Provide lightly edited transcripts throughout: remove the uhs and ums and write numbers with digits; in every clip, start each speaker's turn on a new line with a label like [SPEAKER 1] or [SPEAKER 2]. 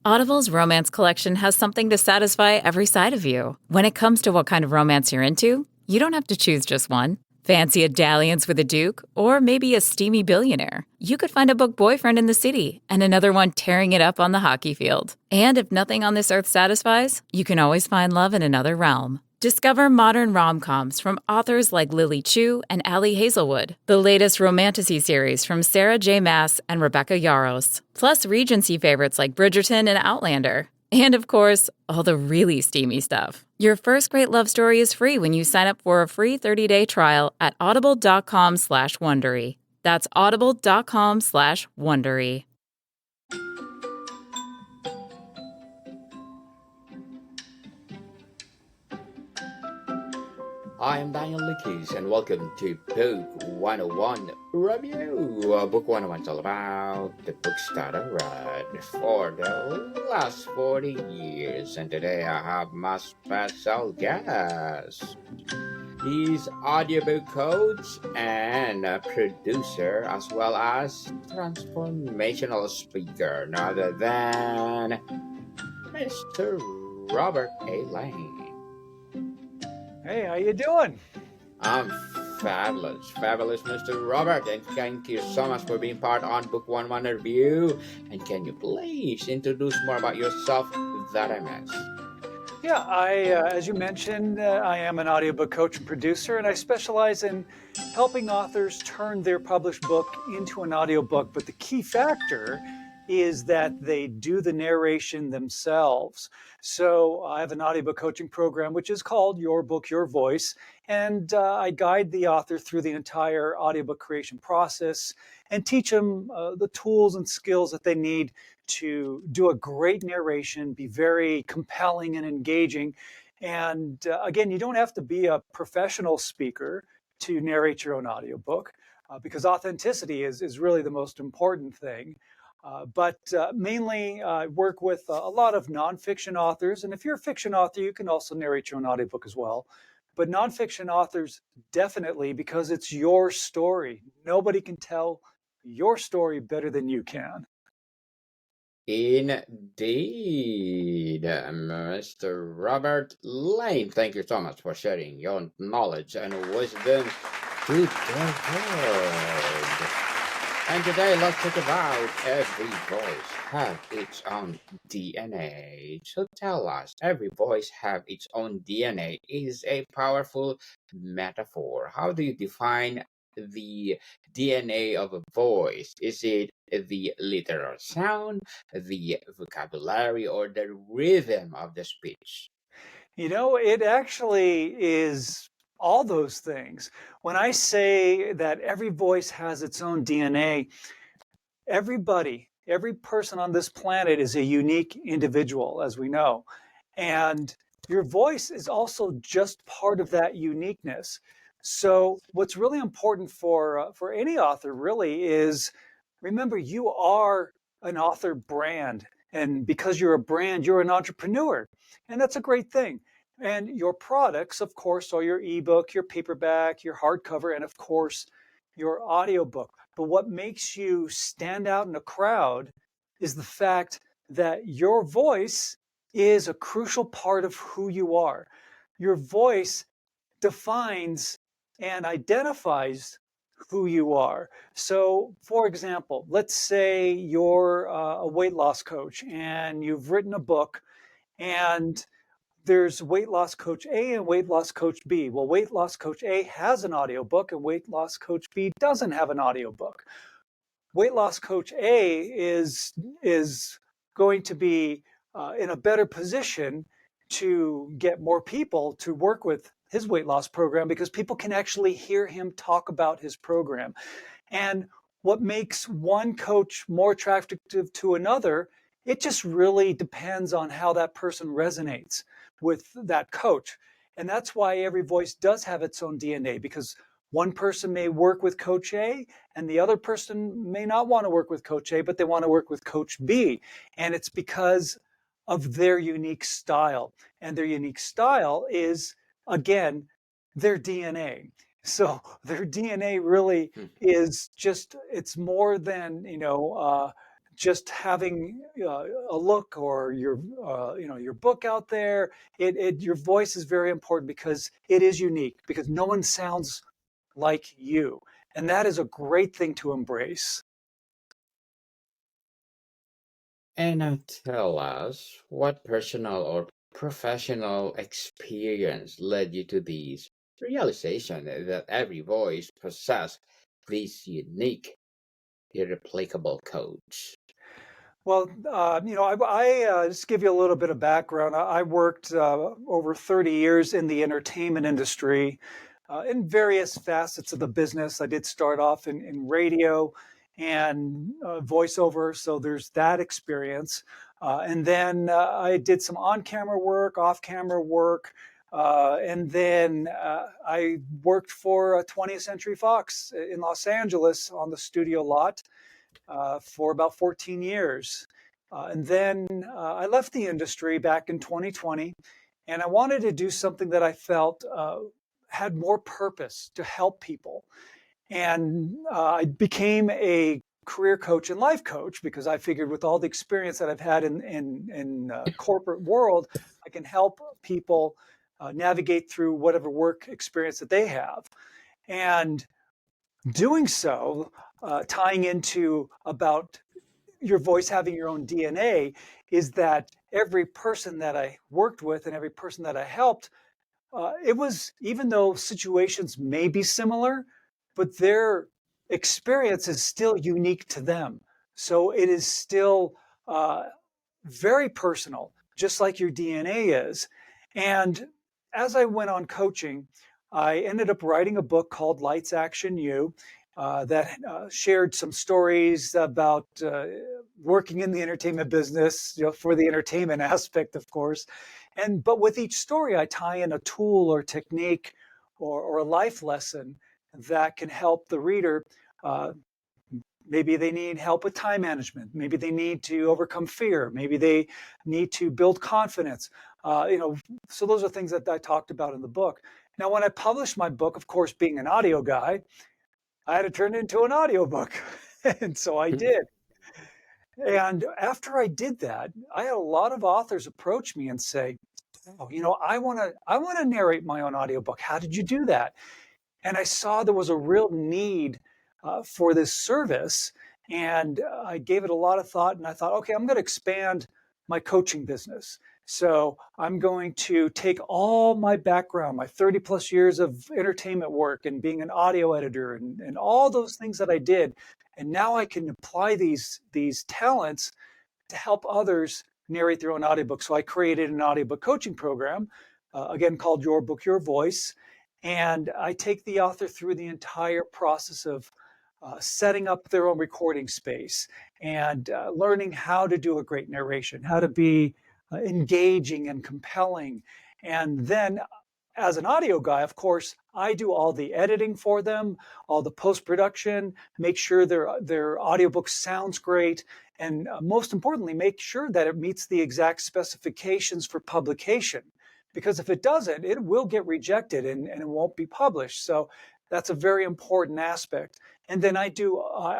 [SPEAKER 1] Audible's romance collection has something to satisfy every side of you. When it comes to what kind of romance you're into, you don't have to choose just one. Fancy a dalliance with a duke, or maybe a steamy billionaire. You could find a book boyfriend in the city and another one tearing it up on the hockey field. And if nothing on this earth satisfies, you can always find love in another realm. Discover modern rom-coms from authors like Lily Chu and Ali Hazelwood, the latest romantasy series from Sarah J. Maas and Rebecca Yarros, plus Regency favorites like Bridgerton and Outlander. And of course, all the really steamy stuff. Your first great love story is free when you sign up for a free 30-day trial at audible.com/Wondery. That's audible.com/Wondery.
[SPEAKER 2] I am Daniel Likis, and welcome to Book 101 Review. Book 101 is all about the books that I read for the last 40 years. And today I have my special guest. He's audiobook coach and a producer, as well as transformational speaker, none other than Mr. Robert A. Lane.
[SPEAKER 3] Hey, how you doing?
[SPEAKER 2] I'm fabulous, Mr. Robert, and thank you so much for being part on Book 101 Review. And can you please introduce more about yourself that I missed?
[SPEAKER 3] Yeah, as you mentioned, I am an audiobook coach and producer, and I specialize in helping authors turn their published book into an audiobook. But the key factor is that they do the narration themselves. So I have an audiobook coaching program, which is called Your Book, Your Voice. And I guide the author through the entire audiobook creation process and teach them the tools and skills that they need to do a great narration, be very compelling and engaging. And again, you don't have to be a professional speaker to narrate your own audiobook because authenticity is really the most important thing. But mainly I work with a lot of nonfiction authors. And if you're a fiction author, you can also narrate your own audiobook as well. But nonfiction authors, definitely, because it's your story. Nobody can tell your story better than you can.
[SPEAKER 2] Indeed, Mr. Robert Lane. Thank you so much for sharing your knowledge and wisdom to the world. And today, let's talk about every voice have its own DNA. So tell us, every voice have its own DNA is a powerful metaphor. How do you define the DNA of a voice? Is it the literal sound, the vocabulary, or the rhythm of the speech?
[SPEAKER 3] You know, it actually is all those things. When I say that every voice has its own DNA, everybody, every person on this planet is a unique individual, as we know. And your voice is also just part of that uniqueness. So what's really important for any author really is, remember, you are an author brand. And because you're a brand, you're an entrepreneur. And that's a great thing. And your products, of course, are your ebook, your paperback, your hardcover, and of course, your audiobook. But what makes you stand out in a crowd is the fact that your voice is a crucial part of who you are. Your voice defines and identifies who you are. So, for example, let's say you're a weight loss coach and you've written a book, and there's weight loss coach A and weight loss coach B. Well, weight loss coach A has an audiobook and weight loss coach B doesn't have an audiobook. Weight loss coach A is going to be in a better position to get more people to work with his weight loss program because people can actually hear him talk about his program. And what makes one coach more attractive to another, it just really depends on how that person resonates with that coach. And that's why every voice does have its own DNA, because one person may work with Coach A and the other person may not want to work with Coach A, but they want to work with Coach B. And it's because of their unique style. And their unique style is, again, their DNA. So their DNA really is just, it's more than, just having a look or your your book out there, your voice is very important because it is unique, because no one sounds like you, and that is a great thing to embrace.
[SPEAKER 2] And now tell us what personal or professional experience led you to this realization that every voice possesses this unique, irreplicable codes.
[SPEAKER 3] Well, I just give you a little bit of background. I worked over 30 years in the entertainment industry in various facets of the business. I did start off in radio and voiceover, so there's that experience. And then I did some on-camera work, off-camera work, and then I worked for 20th Century Fox in Los Angeles on the studio lot for about 14 years. And then I left the industry back in 2020, and I wanted to do something that I felt had more purpose to help people. And I became a career coach and life coach because I figured with all the experience that I've had in corporate world, I can help people navigate through whatever work experience that they have. And doing so, tying into about your voice having your own DNA, is that every person that I worked with and every person that I helped, it was, even though situations may be similar, but their experience is still unique to them. So it is still very personal, just like your DNA is. And as I went on coaching, I ended up writing a book called Lights Action You that shared some stories about working in the entertainment business, for the entertainment aspect, of course. But with each story, I tie in a tool or technique or a life lesson that can help the reader. Maybe they need help with time management. Maybe they need to overcome fear. Maybe they need to build confidence. So those are things that I talked about in the book. Now, when I published my book, of course, being an audio guy, I had to turn it into an audiobook. And so I did. And after I did that, I had a lot of authors approach me and say, "Oh, I want to narrate my own audiobook. How did you do that?" And I saw there was a real need for this service. And I gave it a lot of thought. And I thought, okay, I'm going to expand my coaching business. So I'm going to take all my background, my 30 plus years of entertainment work and being an audio editor and all those things that I did. And now I can apply these talents to help others narrate their own audiobook. So I created an audiobook coaching program, again, called Your Book, Your Voice. And I take the author through the entire process of setting up their own recording space and learning how to do a great narration, how to be engaging and compelling. And then as an audio guy, of course, I do all the editing for them, all the post-production, make sure their audiobook sounds great, and most importantly, make sure that it meets the exact specifications for publication. Because if it doesn't, it will get rejected and it won't be published. So that's a very important aspect. And then I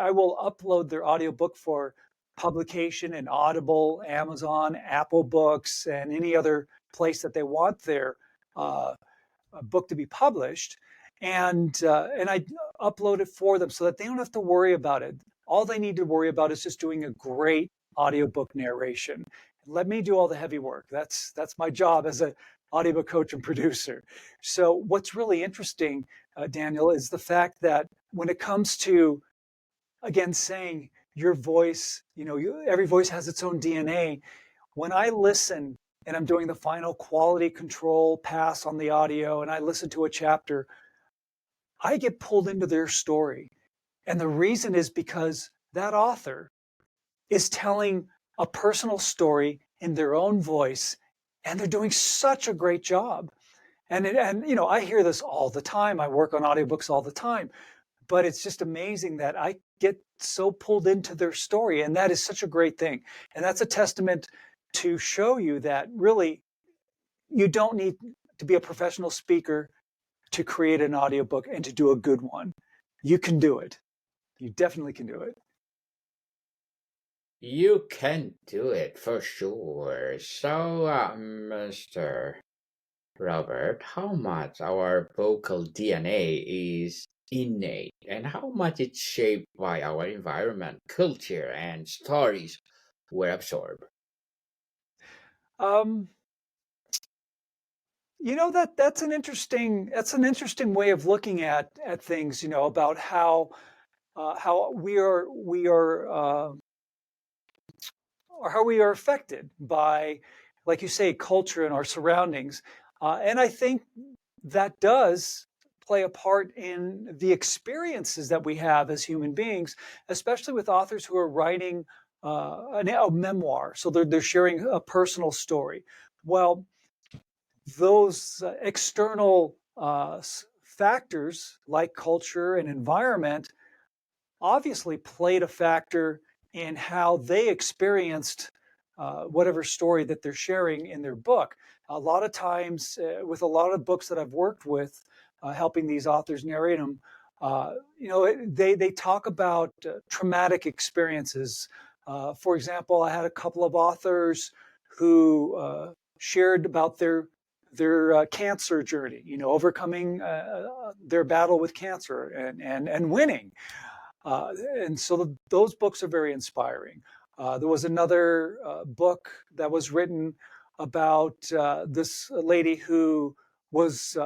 [SPEAKER 3] will upload their audiobook for publication in Audible, Amazon, Apple Books, and any other place that they want their book to be published. And I upload it for them so that they don't have to worry about it. All they need to worry about is just doing a great audiobook narration. Let me do all the heavy work. That's my job as an audiobook coach and producer. So what's really interesting, Daniel, is the fact that when it comes to, again, saying your voice, every voice has its own DNA. When I listen and I'm doing the final quality control pass on the audio and I listen to a chapter, I get pulled into their story. And the reason is because that author is telling a personal story in their own voice, and they're doing such a great job. And I hear this all the time. I work on audiobooks all the time, but it's just amazing that I get so pulled into their story, and that is such a great thing. And that's a testament to show you that really you don't need to be a professional speaker to create an audiobook and to do a good one. You can do it. You definitely can do it.
[SPEAKER 2] You can do it for sure. So, Mr. Robert, how much our vocal DNA is innate and how much it's shaped by our environment, culture, and stories we absorb?
[SPEAKER 3] Um, that's an interesting way of looking at things. About how we are affected by, like you say, culture and our surroundings. And I think that does play a part in the experiences that we have as human beings, especially with authors who are writing a memoir. So they're sharing a personal story. Well, those external factors like culture and environment obviously played a factor in how they experienced whatever story that they're sharing in their book. A lot of times, with a lot of books that I've worked with, helping these authors narrate them, they talk about traumatic experiences. For example, I had a couple of authors who shared about their cancer journey, overcoming their battle with cancer and winning. And so those books are very inspiring. There was another book that was written about this lady who was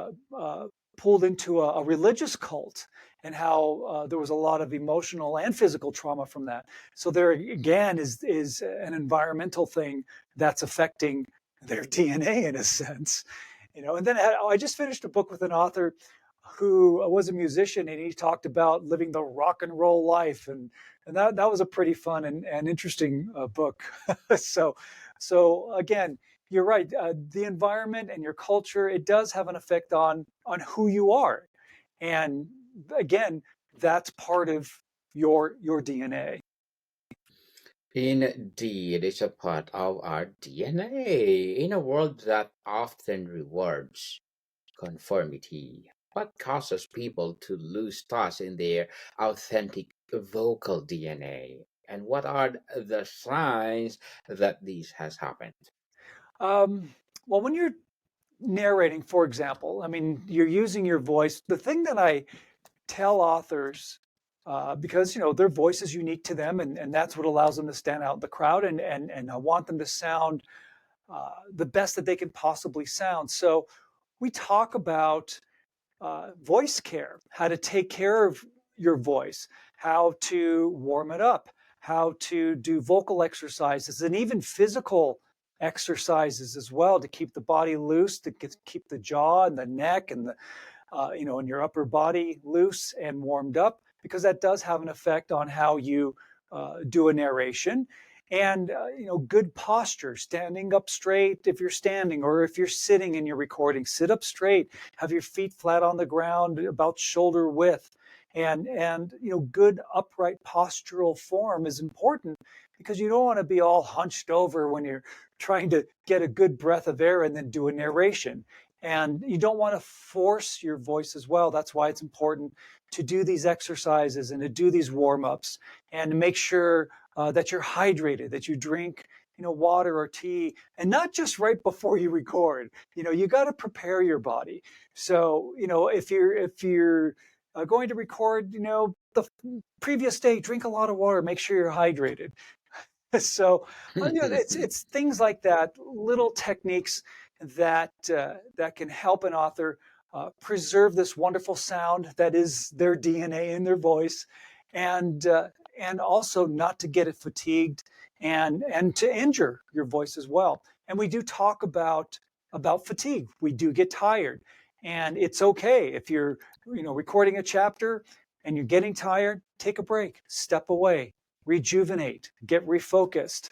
[SPEAKER 3] pulled into a religious cult and how there was a lot of emotional and physical trauma from that. So there again is an environmental thing that's affecting their DNA in a sense. And then I just finished a book with an author who was a musician, and he talked about living the rock and roll life, and that was a pretty fun and interesting book. so so again, you're right. The environment and your culture, it does have an effect on who you are, and again, that's part of your DNA.
[SPEAKER 2] Indeed, it's a part of our DNA. In a world that often rewards conformity, what causes people to lose touch in their authentic vocal DNA? And what are the signs that this has happened?
[SPEAKER 3] um, well, when you're narrating, for example, I mean, you're using your voice. The thing that I tell authors, because their voice is unique to them, and that's what allows them to stand out in the crowd, and I want them to sound the best that they can possibly sound. So we talk about voice care, how to take care of your voice, how to warm it up, how to do vocal exercises, and even physical exercises as well to keep the body loose, to keep the jaw and the neck and the and your upper body loose and warmed up, because that does have an effect on how you do a narration. And good posture, standing up straight if you're standing, or if you're sitting and you're recording, sit up straight, have your feet flat on the ground, about shoulder width, and good upright postural form is important, because you don't want to be all hunched over when you're trying to get a good breath of air and then do a narration. And you don't want to force your voice as well. That's why it's important to do these exercises and to do these warm ups, and to make sure that you're hydrated, that you drink water or tea, and not just right before you record. You got to prepare your body. So if you're going to record, the previous day, drink a lot of water, make sure you're hydrated. So it's things like that, little techniques that can help an author preserve this wonderful sound that is their DNA in their voice, and and also not to get it fatigued, and to injure your voice as well. And we do talk about fatigue. We do get tired, and it's okay if you're recording a chapter and you're getting tired. Take a break, step away, rejuvenate, get refocused.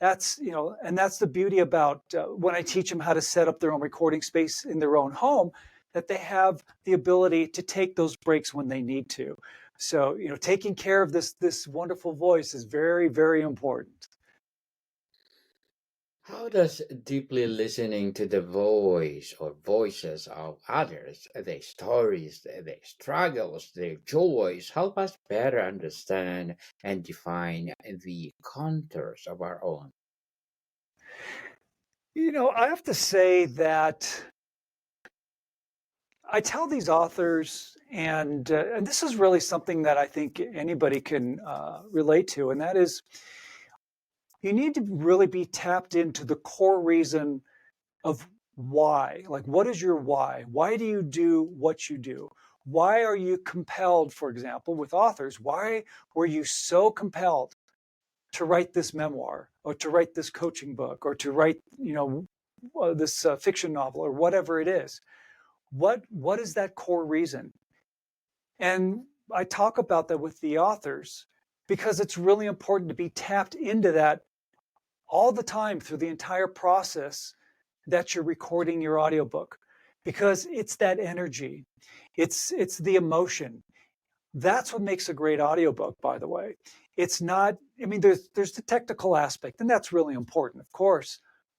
[SPEAKER 3] And that's the beauty about when I teach them how to set up their own recording space in their own home, that they have the ability to take those breaks when they need to. So taking care of this wonderful voice is very, very important.
[SPEAKER 2] How does deeply listening to the voice or voices of others, their stories, their struggles, their joys, help us better understand and define the contours of our own?
[SPEAKER 3] I have to say that I tell these authors, and this is really something that I think anybody can relate to, and that is you need to really be tapped into the core reason of why. Like, what is your why? Why do you do what you do? Why are you compelled, for example, with authors? Why were you so compelled to write this memoir or to write this coaching book or to write, this fiction novel or whatever it is? What is that core reason? And I talk about that with the authors because it's really important to be tapped into that all the time through the entire process that you're recording your audiobook, because it's that energy, it's the emotion. That's what makes a great audiobook, by the way. It's not, I mean, there's the technical aspect, and that's really important, of course,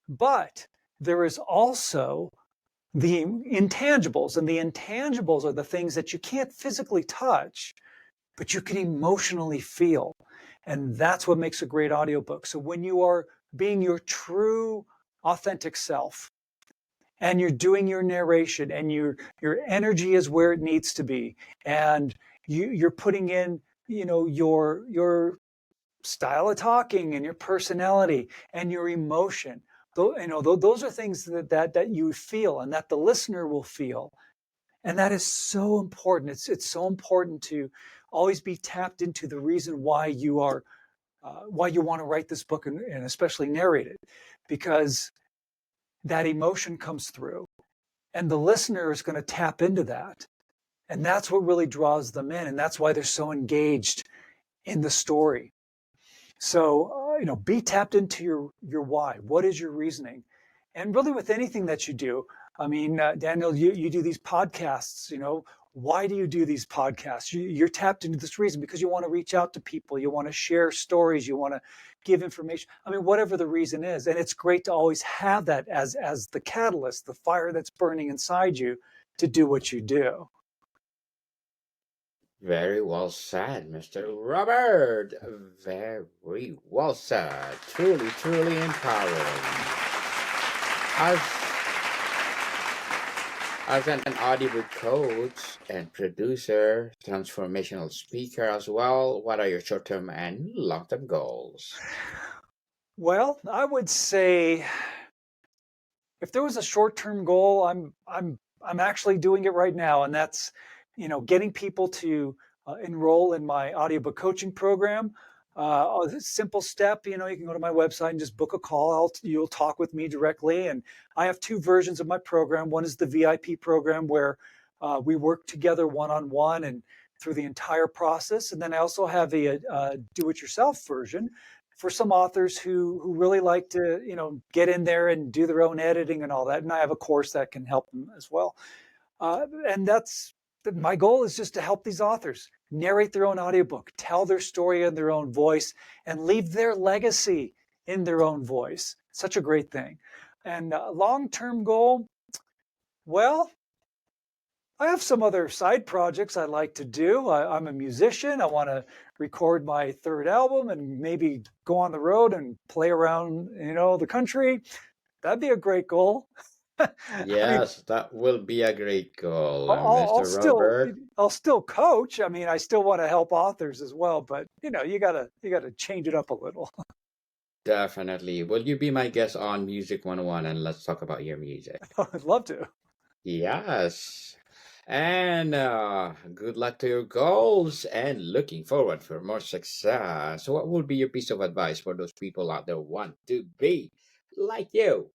[SPEAKER 3] but there is also the intangibles, and the intangibles are the things that you can't physically touch, but you can emotionally feel. And that's what makes a great audiobook. So when you are being your true, authentic self, and you're doing your narration, and your energy is where it needs to be, and you're putting in, your style of talking and your personality and your emotion. Those are things that you feel and that the listener will feel. And that is so important. It's so important to always be tapped into the reason why you are why you want to write this book, and especially narrate it, because that emotion comes through, and the listener is going to tap into that, and that's what really draws them in, and that's why they're so engaged in the story. So be tapped into your why. What is your reasoning? And really, with anything that you do, I mean, Daniel, you do these podcasts. Why do you do these podcasts? You're tapped into this reason because you want to reach out to people, you want to share stories, you want to give information. I mean, whatever the reason is, and it's great to always have that as the catalyst, the fire that's burning inside you to do what you do.
[SPEAKER 2] Very well said, Mr. Robert. Very well said. Truly, truly empowering. As As an audiobook coach and producer, transformational speaker as well, what are your short-term and long-term goals?
[SPEAKER 3] Well, I would say if there was a short-term goal, I'm actually doing it right now, and that's getting people to enroll in my audiobook coaching program. A simple step, you can go to my website and just book a call. You'll talk with me directly, and I have two versions of my program. One is the VIP program where we work together one-on-one and through the entire process, and then I also have a do-it-yourself version for some authors who really like to get in there and do their own editing and all that. And I have a course that can help them as well. And that's my goal is just to help these authors narrate their own audiobook, tell their story in their own voice, and leave their legacy in their own voice. Such a great thing. And long-term goal, well, I have some other side projects I like to do. I'm a musician. I want to record my third album and maybe go on the road and play around, the country. That'd be a great goal. I mean,
[SPEAKER 2] Yes, that will be a great goal,
[SPEAKER 3] I'll
[SPEAKER 2] Mr.
[SPEAKER 3] still
[SPEAKER 2] Robert.
[SPEAKER 3] coach. I mean, I still want to help authors as well, but you gotta change it up a little.
[SPEAKER 2] Definitely. Will you be my guest on Music 101 and let's talk about your music?
[SPEAKER 3] I'd love to.
[SPEAKER 2] Yes. And good luck to your goals and looking forward for more success. What would be your piece of advice for those people out there who want to be like you?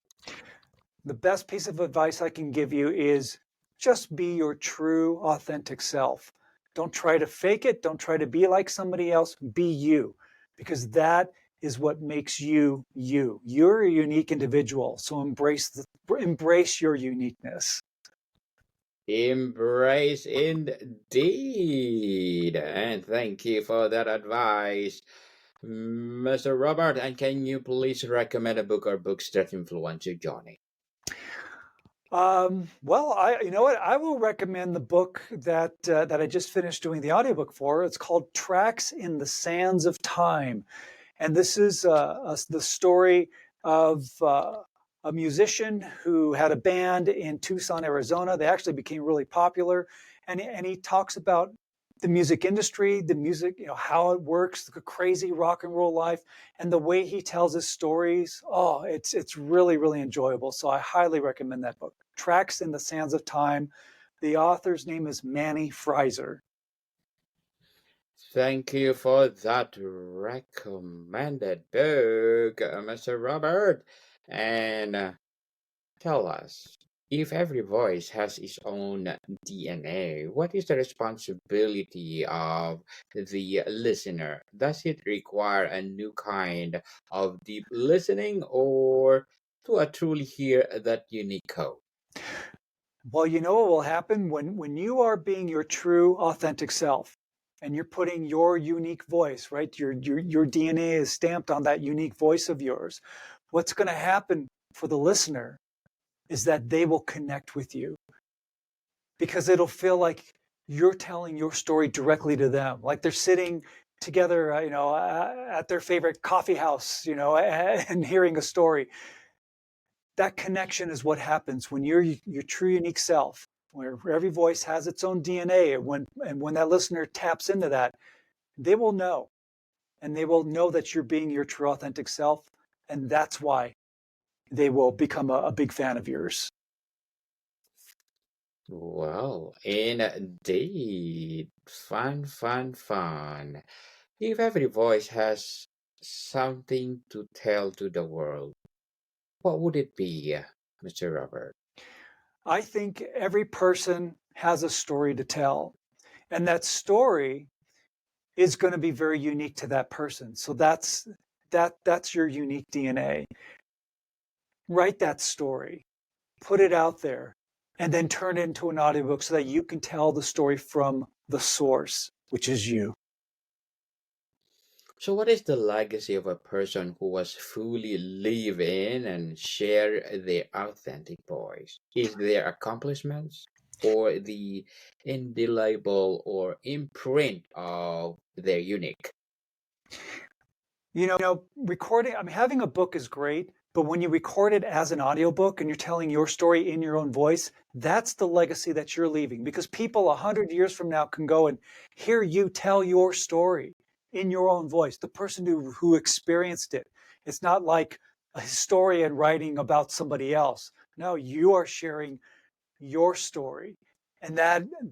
[SPEAKER 3] The best piece of advice I can give you is just be your true, authentic self. Don't try to fake it. Don't try to be like somebody else. Be you, because that is what makes you you. You're a unique individual. So embrace your uniqueness.
[SPEAKER 2] Embrace indeed. And thank you for that advice. Mr. Robert, and can you please recommend a book or books that influence your journey?
[SPEAKER 3] Well, you know what? I will recommend the book that I just finished doing the audiobook for. It's called Tracks in the Sands of Time. And this is the story of a musician who had a band in Tucson, Arizona. They actually became really popular. And he talks about the music industry, the music, how it works, the crazy rock and roll life, and the way he tells his stories. Oh, it's really, really enjoyable. So I highly recommend that book, Tracks in the Sands of Time. The author's name is Manny Fraser.
[SPEAKER 2] Thank you for that recommended book, Mr. Robert. And tell us, if every voice has its own DNA, what is the responsibility of the listener? Does it require a new kind of deep listening or to truly hear that unique code?
[SPEAKER 3] Well, you know what will happen when you are being your true, authentic self, and you're putting your unique voice, right? Your DNA is stamped on that unique voice of yours. What's going to happen for the listener is that they will connect with you because it'll feel like you're telling your story directly to them, like they're sitting together, at their favorite coffee house, and hearing a story. That connection is what happens when you're your true unique self, where every voice has its own DNA. And when that listener taps into that, they will know, and they will know that you're being your true authentic self, and that's why they will become a big fan of yours.
[SPEAKER 2] Well, indeed. Fun, fun, fun. If every voice has something to tell to the world, what would it be, Mr. Robert?
[SPEAKER 3] I think every person has a story to tell, and that story is going to be very unique to that person. So that's your unique DNA. Write that story, put it out there, and then turn it into an audiobook so that you can tell the story from the source, which is you.
[SPEAKER 2] So, what is the legacy of a person who was fully live in and share their authentic voice? Is their accomplishments or the indelible or imprint of their unique?
[SPEAKER 3] Recording, I mean, having a book is great, but when you record it as an audiobook and you're telling your story in your own voice, that's the legacy that you're leaving, because people 100 years from now can go and hear you tell your story in your own voice, the person who experienced it. It's not like a historian writing about somebody else. No, you are sharing your story. And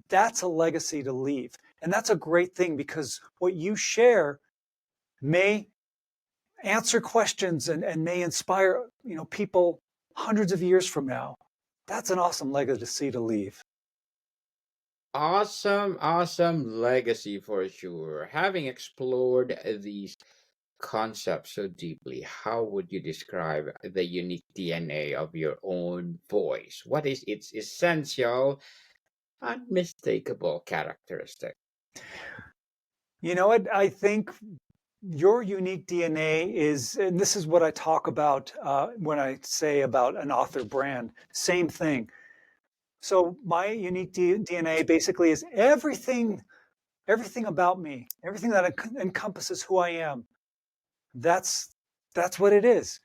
[SPEAKER 3] that's a legacy to leave. And that's a great thing, because what you share may answer questions and may inspire people hundreds of years from now. That's an awesome legacy to leave.
[SPEAKER 2] Awesome, awesome legacy for sure. Having explored these concepts so deeply, how would you describe the unique DNA of your own voice? What is its essential, unmistakable characteristic?
[SPEAKER 3] You know what? I think your unique DNA is, and this is what I talk about when I say about an author brand, same thing. So my unique DNA basically is everything about me, everything that encompasses who I am. That's what it is.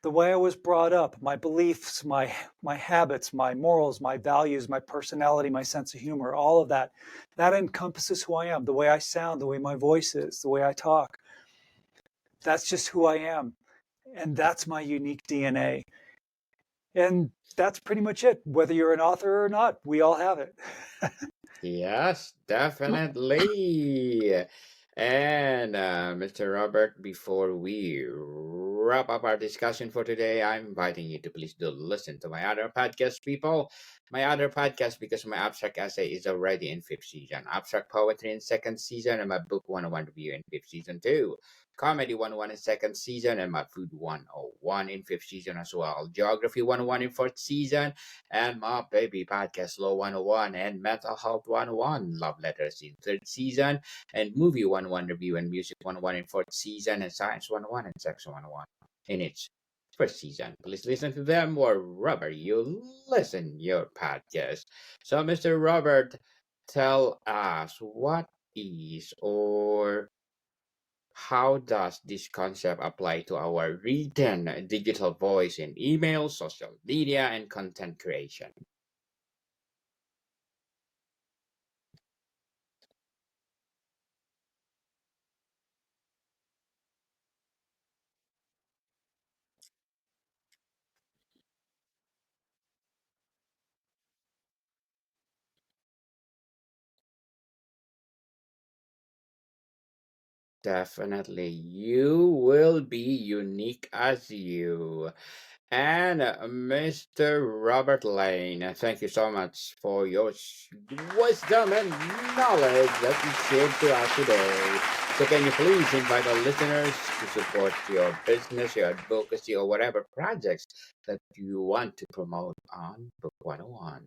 [SPEAKER 3] The way I was brought up, my beliefs, my habits, my morals, my values, my personality, my sense of humor, all of that encompasses who I am. The way I sound, the way my voice is, the way I talk. That's just who I am, and that's my unique DNA. And that's pretty much it. Whether you're an author or not, we all have it.
[SPEAKER 2] Yes, definitely. And Mr. Robert, before we wrap up our discussion for today, I'm inviting you to please do listen to my other podcast, people. My other podcast, because my abstract essay is already in fifth season, abstract poetry in second season, and my book 101 review in fifth season too. Comedy 101 in second season, and my Food 101 in fifth season as well. Geography 101 in fourth season, and my Baby Podcast Law 101 and Mental Health 101. Love Letters in third season, and Movie 101 Review and Music 101 in fourth season, and Science 101 and Sex 101 in its first season. Please listen to them wherever you listen your podcast. So, Mr. Robert, tell us what is or how does this concept apply to our written digital voice in email, social media, and content creation? Definitely, you will be unique as you. And Mr. Robert Lane, thank you so much for your wisdom and knowledge that you shared to us today. So, can you please invite our listeners to support your business, your advocacy, or whatever projects that you want to promote on Book 101?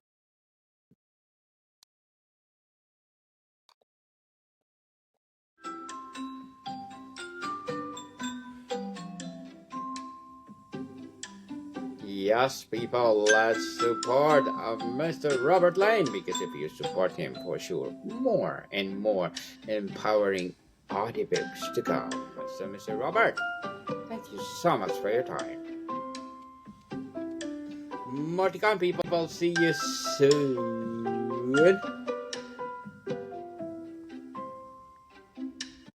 [SPEAKER 2] Yes, people, let's support Mr. Robert Lane, because if you support him, for sure, more and more empowering audiobooks to come. So, Mr. Robert, thank you so much for your time. More to come, people. See you soon.